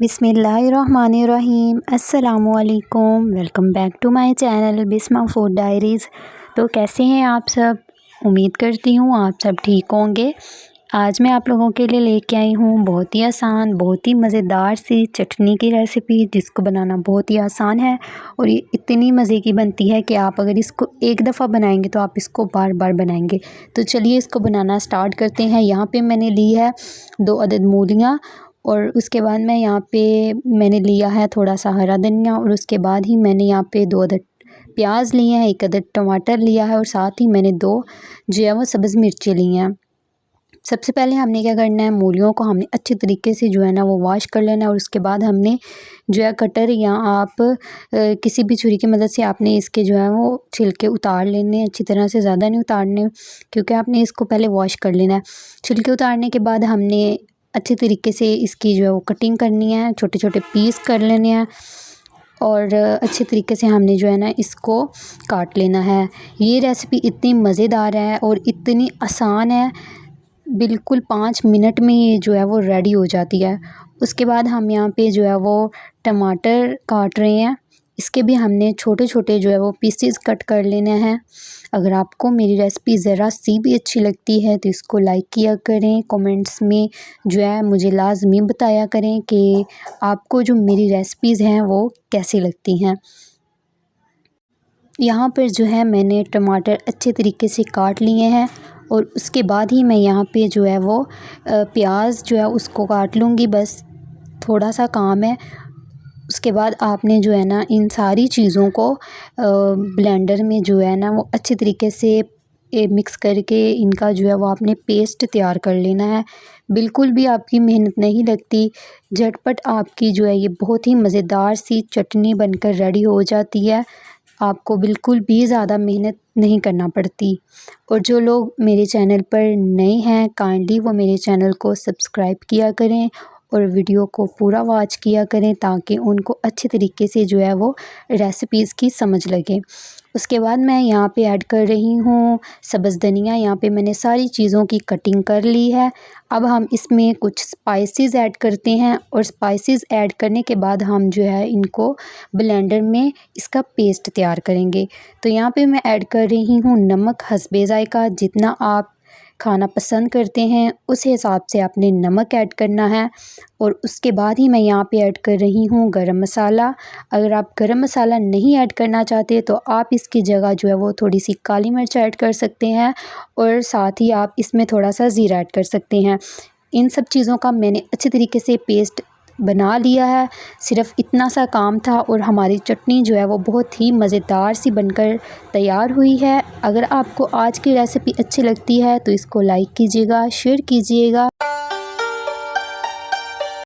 बिस्मिल्लाहिर्रहमानिर्रहीम। अस्सलामुअलैकुम। Welcome back to my channel Bisma food diaries. तो कैसे हैं आप सब? उम्मीद करती हूँ आप सब ठीक होंगे। आज मैं आप लोगों के लिए लेके आई हूँ बहुत ही आसान, बहुत ही मज़ेदार सी चटनी की रेसिपी, जिसको बनाना बहुत ही आसान है और ये इतनी मज़े की बनती है कि आप अगर इसको एक दफ़ा बनाएंगे तो आप इसको बार बार बनाएंगे। तो चलिए इसको बनाना स्टार्ट करते हैं। यहाँ पे मैंने ली है 2 अदद मूलियाँ और उसके बाद मैंने लिया है थोड़ा सा हरा धनिया और उसके बाद ही मैंने यहाँ पे 2 अदद प्याज लिए हैं, 1 अदद टमाटर लिया है और साथ ही मैंने 2 जो है वो सब्ज़ मिर्ची ली हैं। सबसे पहले हमने क्या करना है, मूलियों को हमने अच्छी तरीके से जो है ना वो वॉश कर लेना है और उसके बाद हमने जो है कटर या आप किसी भी छुरी की मदद से आपने इसके जो है वो छिलके उतार लेने हैं अच्छी तरह से, ज़्यादा नहीं उतारने क्योंकि आपने इसको पहले वॉश कर लेना है। छिलके उतारने के बाद हमने अच्छी तरीके से इसकी जो है वो कटिंग करनी है, छोटे छोटे पीस कर लेने हैं और अच्छे तरीके से हमने जो है ना इसको काट लेना है। ये रेसिपी इतनी मज़ेदार है और इतनी आसान है, बिल्कुल 5 मिनट में ये जो है वो रेडी हो जाती है। उसके बाद हम यहाँ पे जो है वो टमाटर काट रहे हैं, इसके भी हमने छोटे छोटे जो है वो पीसेस कट कर लेने हैं। अगर आपको मेरी रेसिपी ज़रा सी भी अच्छी लगती है तो इसको लाइक किया करें, कमेंट्स में जो है मुझे लाज़मी बताया करें कि आपको जो मेरी रेसिपीज़ हैं वो कैसी लगती हैं। यहाँ पर जो है मैंने टमाटर अच्छे तरीके से काट लिए हैं और उसके बाद ही मैं यहाँ पे जो है वो प्याज जो है उसको काट लूँगी, बस थोड़ा सा काम है। उसके बाद आपने जो है ना इन सारी चीज़ों को ब्लेंडर में जो है ना वो अच्छे तरीके से मिक्स करके इनका जो है वो आपने पेस्ट तैयार कर लेना है। बिल्कुल भी आपकी मेहनत नहीं लगती, झटपट आपकी जो है ये बहुत ही मज़ेदार सी चटनी बनकर रेडी हो जाती है। आपको बिल्कुल भी ज़्यादा मेहनत नहीं करना पड़ती। और जो लोग मेरे चैनल पर नए हैं काइंडली वो मेरे चैनल को सब्सक्राइब किया करें और वीडियो को पूरा वॉच किया करें ताकि उनको अच्छे तरीके से जो है वो रेसिपीज़ की समझ लगे। उसके बाद मैं यहाँ पे ऐड कर रही हूँ सब्ज़ धनिया। यहाँ पे मैंने सारी चीज़ों की कटिंग कर ली है। अब हम इसमें कुछ स्पाइसेस ऐड करते हैं और स्पाइसेस ऐड करने के बाद हम जो है इनको ब्लेंडर में इसका पेस्ट तैयार करेंगे। तो यहाँ पे मैं ऐड कर रही हूँ नमक हस्बे ज़ायका, जितना आप खाना पसंद करते हैं उस हिसाब से आपने नमक ऐड करना है। और उसके बाद ही मैं यहाँ पे ऐड कर रही हूँ गरम मसाला। अगर आप गरम मसाला नहीं ऐड करना चाहते तो आप इसकी जगह जो है वो थोड़ी सी काली मिर्च ऐड कर सकते हैं और साथ ही आप इसमें थोड़ा सा ज़ीरा ऐड कर सकते हैं। इन सब चीज़ों का मैंने अच्छे तरीके से पेस्ट बना लिया है, सिर्फ़ इतना सा काम था और हमारी चटनी जो है वो बहुत ही मज़ेदार सी बनकर तैयार हुई है। अगर आपको आज की रेसिपी अच्छी लगती है तो इसको लाइक कीजिएगा, शेयर कीजिएगा।